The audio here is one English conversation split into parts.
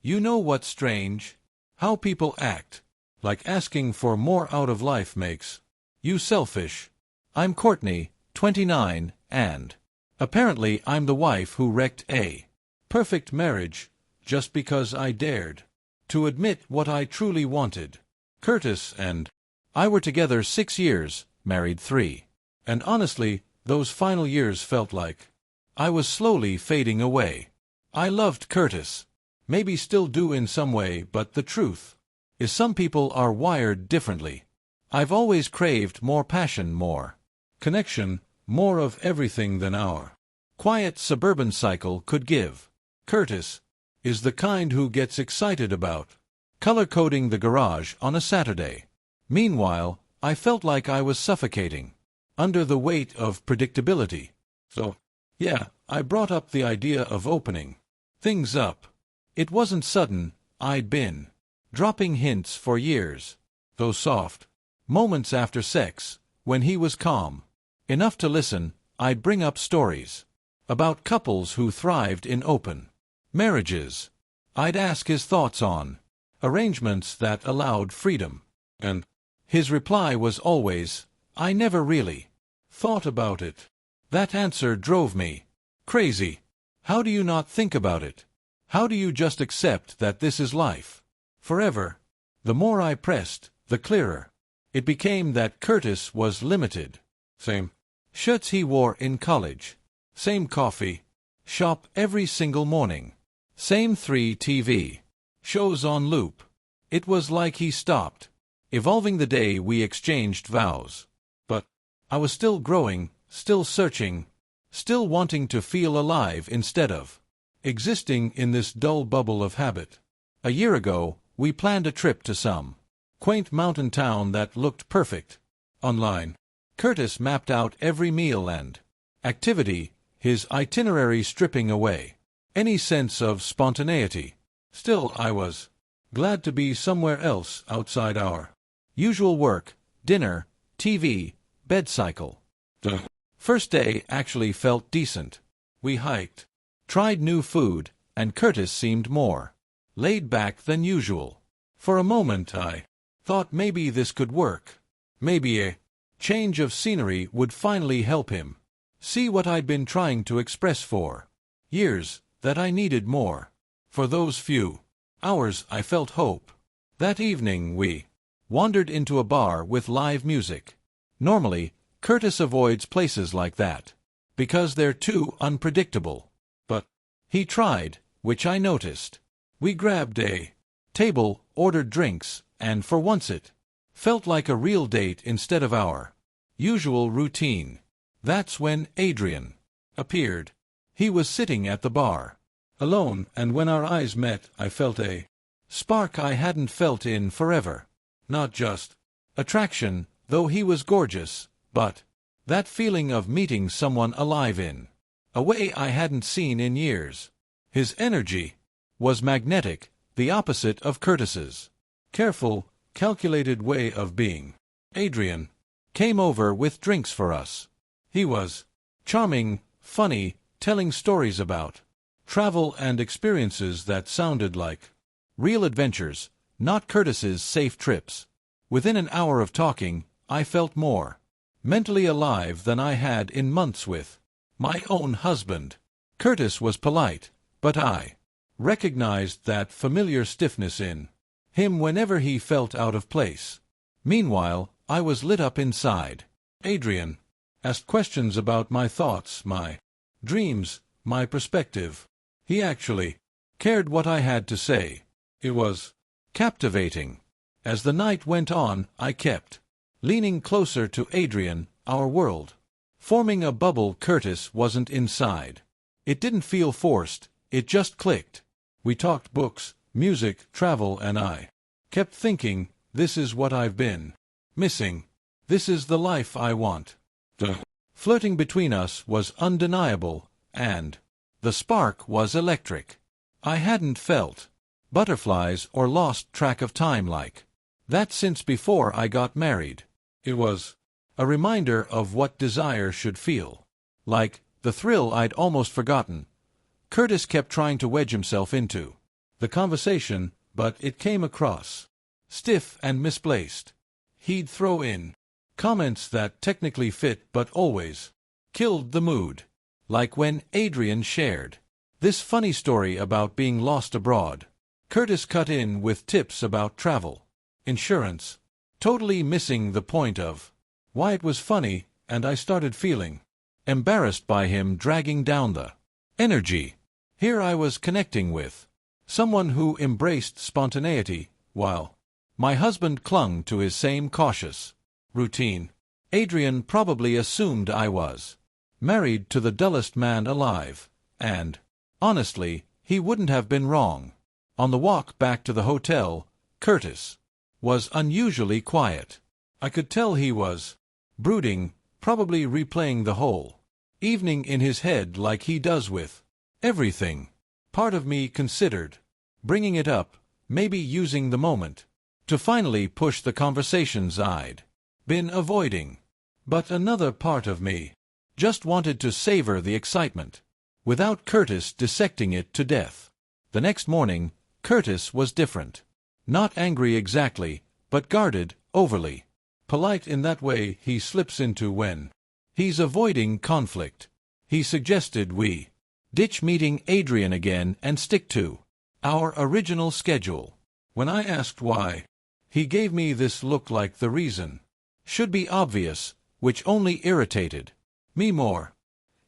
You know what's strange? How people act. Like asking for more out of life makes you selfish. I'm Courtney, 29, and apparently I'm the wife who wrecked a perfect marriage just because I dared to admit what I truly wanted. Curtis and I were together 6 years, married 3. And honestly, those final years felt like I was slowly fading away. I loved Curtis. Maybe still do in some way, but the truth is some people are wired differently. I've always craved more passion, more connection, more of everything than our quiet suburban cycle could give. Curtis is the kind who gets excited about color-coding the garage on a Saturday. Meanwhile, I felt like I was suffocating under the weight of predictability. So, yeah, I brought up the idea of opening things up. It wasn't sudden. I'd been dropping hints for years. Those soft moments after sex, when he was calm enough to listen, I'd bring up stories about couples who thrived in open marriages. I'd ask his thoughts on arrangements that allowed freedom. And his reply was always, I never really thought about it. That answer drove me crazy. How do you not think about it? How do you just accept that this is life forever? The more I pressed, the clearer it became that Curtis was limited. Same shirts he wore in college. Same coffee shop every single morning. Same 3 TV shows on loop. It was like he stopped evolving the day we exchanged vows. But I was still growing, still searching, still wanting to feel alive instead of existing in this dull bubble of habit. A year ago, we planned a trip to some quaint mountain town that looked perfect online. Curtis mapped out every meal and activity, his itinerary stripping away any sense of spontaneity. Still, I was glad to be somewhere else outside our usual work, dinner, TV, bed cycle. The first day actually felt decent. We hiked, tried new food, and Curtis seemed more laid back than usual. For a moment I thought maybe this could work. Maybe a change of scenery would finally help him see what I'd been trying to express for years, that I needed more. For those few hours I felt hope. That evening we wandered into a bar with live music. Normally, Curtis avoids places like that because they're too unpredictable. But he tried, which I noticed. We grabbed a table, ordered drinks, and for once it felt like a real date instead of our usual routine. That's when Adrian appeared. He was sitting at the bar, alone, and when our eyes met, I felt a spark I hadn't felt in forever. Not just attraction, though he was gorgeous, but that feeling of meeting someone alive in a way I hadn't seen in years. His energy was magnetic, the opposite of Curtis's careful, calculated way of being. Adrian came over with drinks for us. He was charming, funny, telling stories about travel and experiences that sounded like real adventures, not Curtis's safe trips. Within an hour of talking, I felt more mentally alive than I had in months with my own husband. Curtis was polite, but I recognized that familiar stiffness in him whenever he felt out of place. Meanwhile, I was lit up inside. Adrian asked questions about my thoughts, my dreams, my perspective. He actually cared what I had to say. It was captivating. As the night went on, I kept leaning closer to Adrian, our world forming a bubble. Curtis wasn't inside. It didn't feel forced, it just clicked. We talked books, music, travel, and I kept thinking, this is what I've been missing. This is the life I want. The flirting between us was undeniable, and the spark was electric. I hadn't felt butterflies or lost track of time like that since before I got married. It was a reminder of what desire should feel like, the thrill I'd almost forgotten. Curtis kept trying to wedge himself into the conversation, but it came across stiff and misplaced. He'd throw in comments that technically fit but always killed the mood. Like when Adrian shared this funny story about being lost abroad. Curtis cut in with tips about travel, insurance, totally missing the point of why it was funny, and I started feeling embarrassed by him dragging down the energy. Here I was connecting with someone who embraced spontaneity, while my husband clung to his same cautious routine. Adrian probably assumed I was married to the dullest man alive, and, honestly, he wouldn't have been wrong. On the walk back to the hotel, Curtis was unusually quiet. I could tell he was brooding, probably replaying the whole evening in his head like he does with everything. Part of me considered bringing it up, maybe using the moment to finally push the conversations I'd been avoiding. But another part of me just wanted to savor the excitement, without Curtis dissecting it to death. The next morning, Curtis was different. Not angry exactly, but guarded, overly polite in that way he slips into when he's avoiding conflict. He suggested we ditch meeting Adrian again and stick to our original schedule. When I asked why, he gave me this look like the reason should be obvious, which only irritated me more.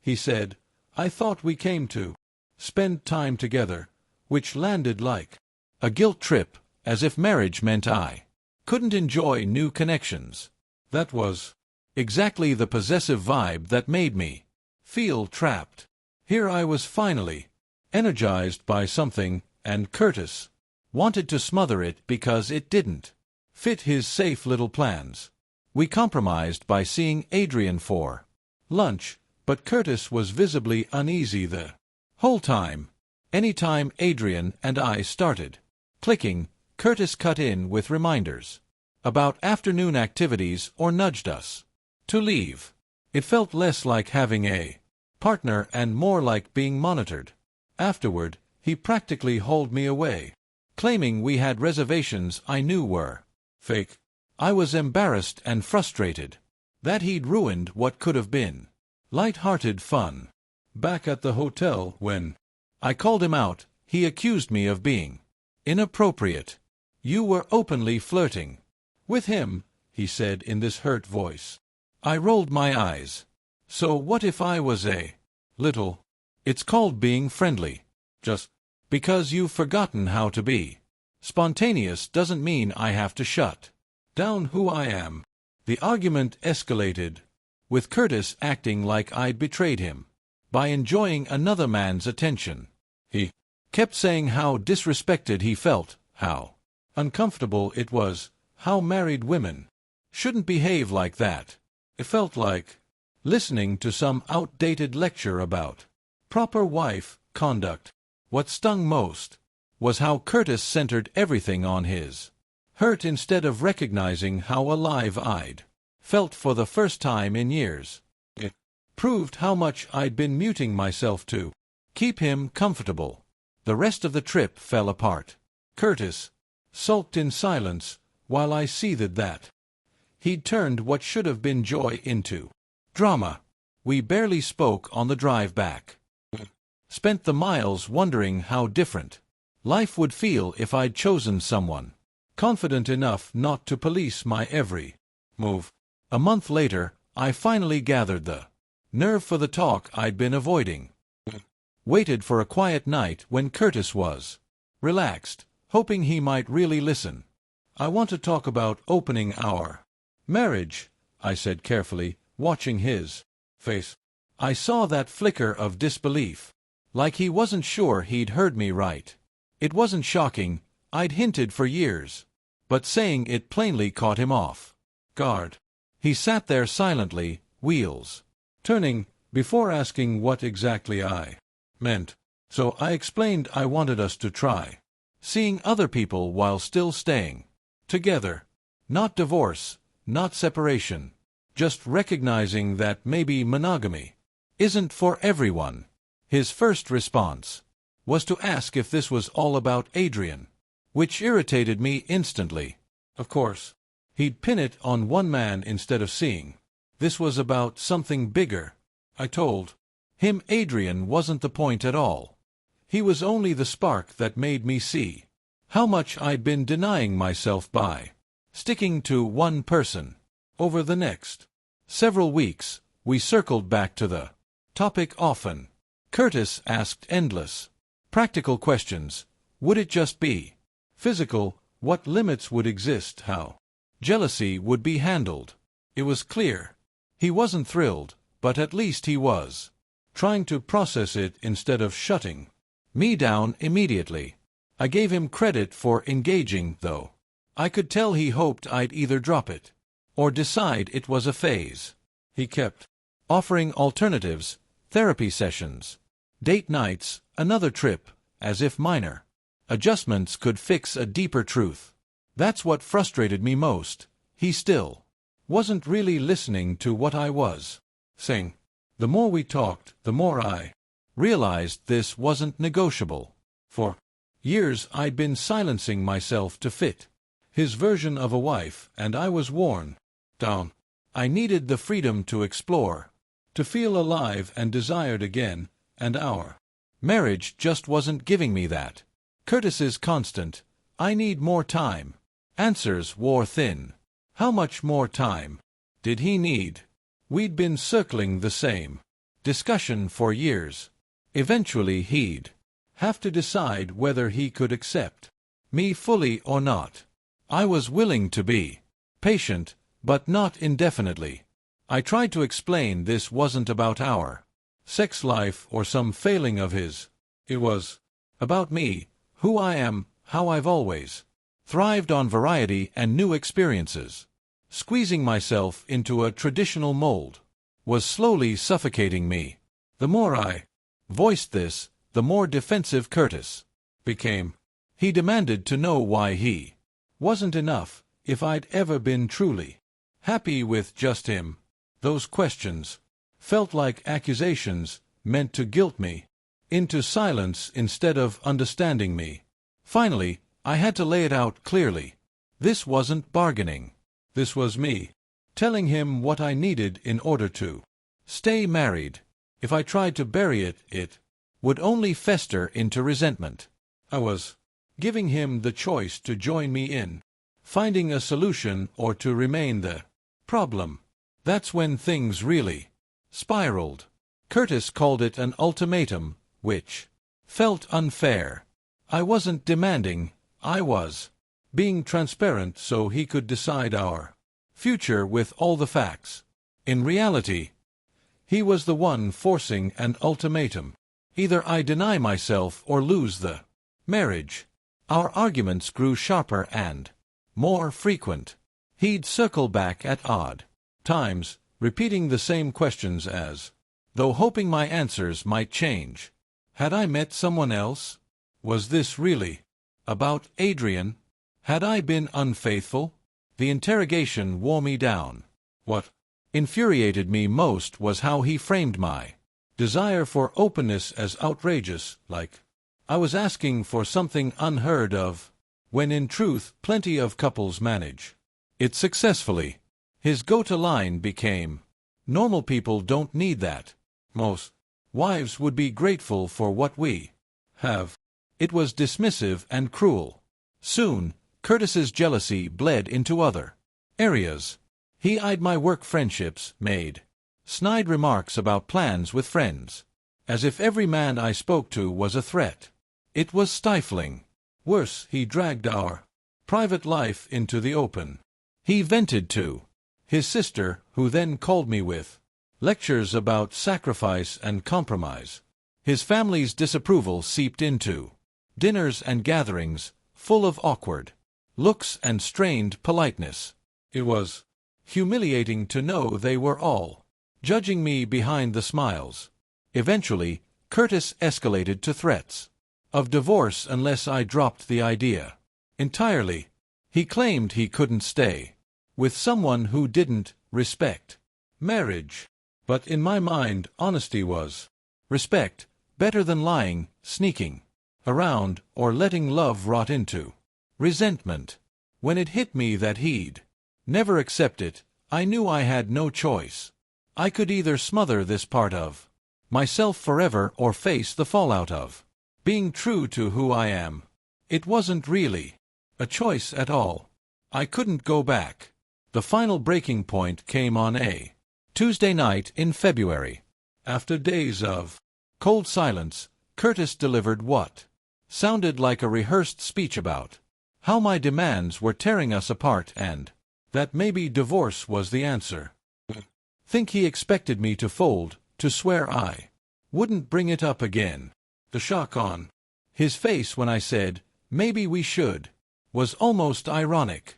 He said, I thought we came to spend time together, which landed like a guilt trip, as if marriage meant I couldn't enjoy new connections. That was exactly the possessive vibe that made me feel trapped. Here I was finally energized by something, and Curtis wanted to smother it because it didn't fit his safe little plans. We compromised by seeing Adrian for lunch, but Curtis was visibly uneasy the whole time. Anytime Adrian and I started clicking, Curtis cut in with reminders about afternoon activities or nudged us to leave. It felt less like having a partner and more like being monitored. Afterward, he practically hauled me away, claiming we had reservations I knew were fake. I was embarrassed and frustrated that he'd ruined what could have been light-hearted fun. Back at the hotel, when I called him out, he accused me of being inappropriate. You were openly flirting with him, he said in this hurt voice. I rolled my eyes. So what if I was a little? It's called being friendly. Just because you've forgotten how to be spontaneous doesn't mean I have to shut down who I am. The argument escalated, with Curtis acting like I'd betrayed him by enjoying another man's attention. He kept saying how disrespected he felt, how uncomfortable it was, how married women shouldn't behave like that. It felt like listening to some outdated lecture about proper wife conduct. What stung most was how Curtis centered everything on his hurt instead of recognizing how alive I'd felt for the first time in years. It proved how much I'd been muting myself to keep him comfortable. The rest of the trip fell apart. Curtis sulked in silence while I seethed that he'd turned what should have been joy into drama. We barely spoke on the drive back. Spent the miles wondering how different life would feel if I'd chosen someone confident enough not to police my every move. A month later, I finally gathered the nerve for the talk I'd been avoiding. Waited for a quiet night when Curtis was relaxed, hoping he might really listen. I want to talk about opening our marriage, I said carefully, watching his face. I saw that flicker of disbelief, like he wasn't sure he'd heard me right. It wasn't shocking, I'd hinted for years, but saying it plainly caught him off guard. He sat there silently, wheels turning, before asking what exactly I meant. So I explained I wanted us to try seeing other people while still staying together. Not divorce, not separation, just recognizing that maybe monogamy isn't for everyone. His first response was to ask if this was all about Adrian, which irritated me instantly. Of course, he'd pin it on one man instead of seeing this was about something bigger. I told him Adrian wasn't the point at all. He was only the spark that made me see how much I'd been denying myself by sticking to one person. Over the next several weeks, we circled back to the topic often. Curtis asked endless, practical questions. Would it just be physical? What limits would exist? How jealousy would be handled? It was clear he wasn't thrilled, but at least he was trying to process it instead of shutting me down immediately. I gave him credit for engaging, though. I could tell he hoped I'd either drop it or decide it was a phase. He kept offering alternatives, therapy sessions, date nights, another trip, as if minor adjustments could fix a deeper truth. That's what frustrated me most. He still wasn't really listening to what I was saying. The more we talked, the more I realized this wasn't negotiable. For years I'd been silencing myself to fit his version of a wife, and I was worn down. I needed the freedom to explore, to feel alive and desired again, and our marriage just wasn't giving me that. Curtis's constant, "I need more time," answers wore thin. How much more time did he need? We'd been circling the same discussion for years. Eventually he'd have to decide whether he could accept me fully or not. I was willing to be patient, but not indefinitely. I tried to explain this wasn't about our sex life or some failing of his. It was about me, who I am, how I've always thrived on variety and new experiences. Squeezing myself into a traditional mold was slowly suffocating me. The more I voiced this, the more defensive Curtis became. He demanded to know why he wasn't enough, if I'd ever been truly happy with just him. Those questions felt like accusations meant to guilt me into silence instead of understanding me. Finally, I had to lay it out clearly. This wasn't bargaining. This was me telling him what I needed in order to stay married. If I tried to bury it, it would only fester into resentment. I was giving him the choice to join me in finding a solution or to remain the problem. That's when things really spiraled. Curtis called it an ultimatum, which felt unfair. I wasn't demanding, I was being transparent so he could decide our future with all the facts. In reality, he was the one forcing an ultimatum. Either I deny myself or lose the marriage. Our arguments grew sharper and more frequent. He'd circle back at odd times, repeating the same questions as though hoping my answers might change. Had I met someone else? Was this really about Adrian? Had I been unfaithful? The interrogation wore me down. What infuriated me most was how he framed my desire for openness as outrageous, like I was asking for something unheard of, when in truth plenty of couples manage it successfully. His go-to line became, "Normal people don't need that. Most wives would be grateful for what we have." It was dismissive and cruel. Soon, Curtis's jealousy bled into other areas. He eyed my work friendships, made snide remarks about plans with friends, as if every man I spoke to was a threat. It was stifling. Worse, he dragged our private life into the open. He vented to his sister, who then called me with lectures about sacrifice and compromise. His family's disapproval seeped into dinners and gatherings, full of awkward looks and strained politeness. It was humiliating to know they were all judging me behind the smiles. Eventually, Curtis escalated to threats of divorce unless I dropped the idea entirely. He claimed he couldn't stay with someone who didn't respect marriage. But in my mind, honesty was respect, better than lying, sneaking around, or letting love rot into resentment. When it hit me that he'd never accept it, I knew I had no choice. I could either smother this part of myself forever or face the fallout of being true to who I am. It wasn't really a choice at all. I couldn't go back. The final breaking point came on a Tuesday night in February. After days of cold silence, Curtis delivered what sounded like a rehearsed speech about how my demands were tearing us apart and that maybe divorce was the answer. Think he expected me to fold, to swear I wouldn't bring it up again. The shock on his face when I said, maybe we should, was almost ironic.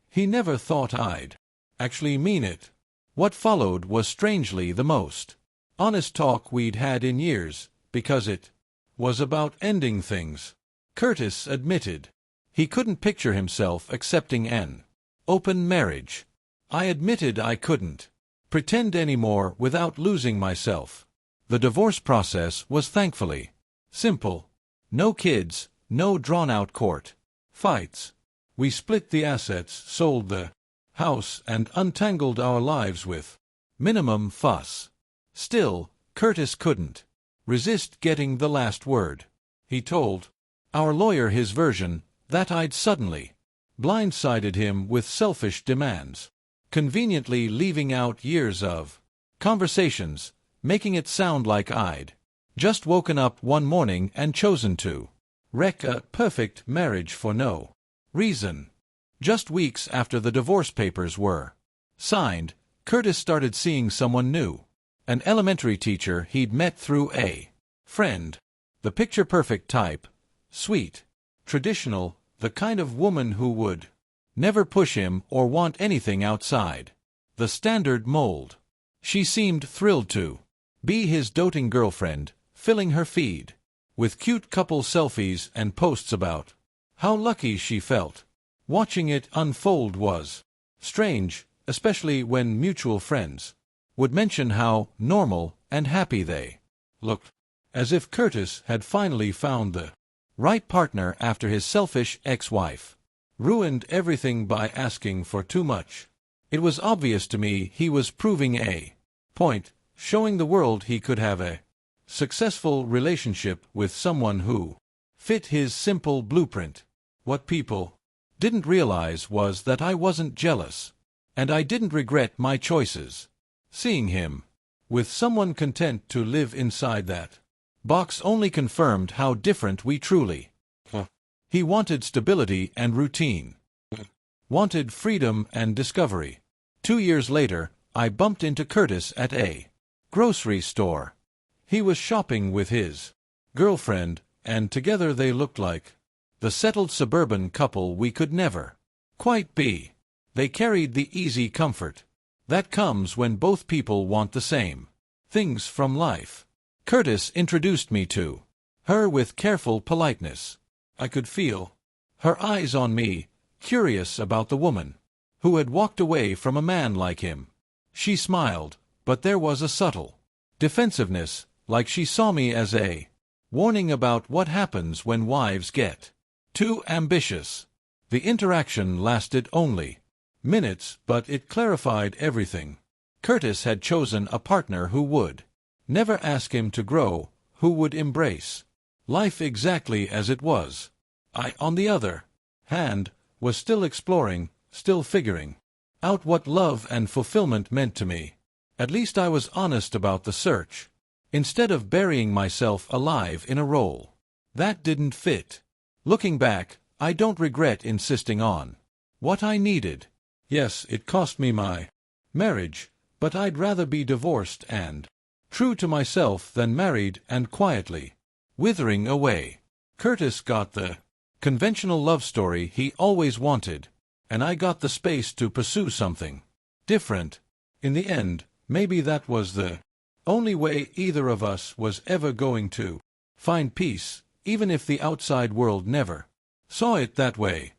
He never thought I'd actually mean it. What followed was strangely the most honest talk we'd had in years, because it was about ending things. Curtis admitted he couldn't picture himself accepting an open marriage. I admitted I couldn't pretend anymore without losing myself. The divorce process was thankfully simple. No kids, no drawn-out court fights. We split the assets, sold the house, and untangled our lives with minimum fuss. Still, Curtis couldn't resist getting the last word. He told our lawyer his version, that I'd suddenly blindsided him with selfish demands, conveniently leaving out years of conversations, making it sound like I'd just woken up one morning and chosen to wreck a perfect marriage for no reason. Just weeks after the divorce papers were signed, Curtis started seeing someone new, an elementary teacher he'd met through a friend. The picture-perfect type, sweet, traditional, the kind of woman who would never push him or want anything outside the standard mold. She seemed thrilled to be his doting girlfriend, filling her feed with cute couple selfies and posts about how lucky she felt. Watching it unfold was strange, especially when mutual friends would mention how normal and happy they looked, as if Curtis had finally found the right partner after his selfish ex-wife ruined everything by asking for too much. It was obvious to me he was proving a point, showing the world he could have a successful relationship with someone who fit his simple blueprint. What people didn't realize was that I wasn't jealous, and I didn't regret my choices. Seeing him with someone content to live inside that box only confirmed how different we truly were. He wanted stability and routine, wanted freedom and discovery. 2 years later, I bumped into Curtis at a grocery store. He was shopping with his girlfriend, and together they looked like the settled suburban couple we could never quite be. They carried the easy comfort that comes when both people want the same things from life. Curtis introduced me to her with careful politeness. I could feel her eyes on me, curious about the woman who had walked away from a man like him. She smiled, but there was a subtle defensiveness, like she saw me as a warning about what happens when wives get too ambitious. The interaction lasted only minutes, but it clarified everything. Curtis had chosen a partner who would never ask him to grow, who would embrace life exactly as it was. I, on the other hand, was still exploring, still figuring out what love and fulfillment meant to me. At least I was honest about the search, instead of burying myself alive in a role that didn't fit. Looking back, I don't regret insisting on what I needed. Yes, it cost me my marriage, but I'd rather be divorced and true to myself than married and quietly withering away. Curtis got the conventional love story he always wanted, and I got the space to pursue something different. In the end, maybe that was the only way either of us was ever going to find peace, even if the outside world never saw it that way.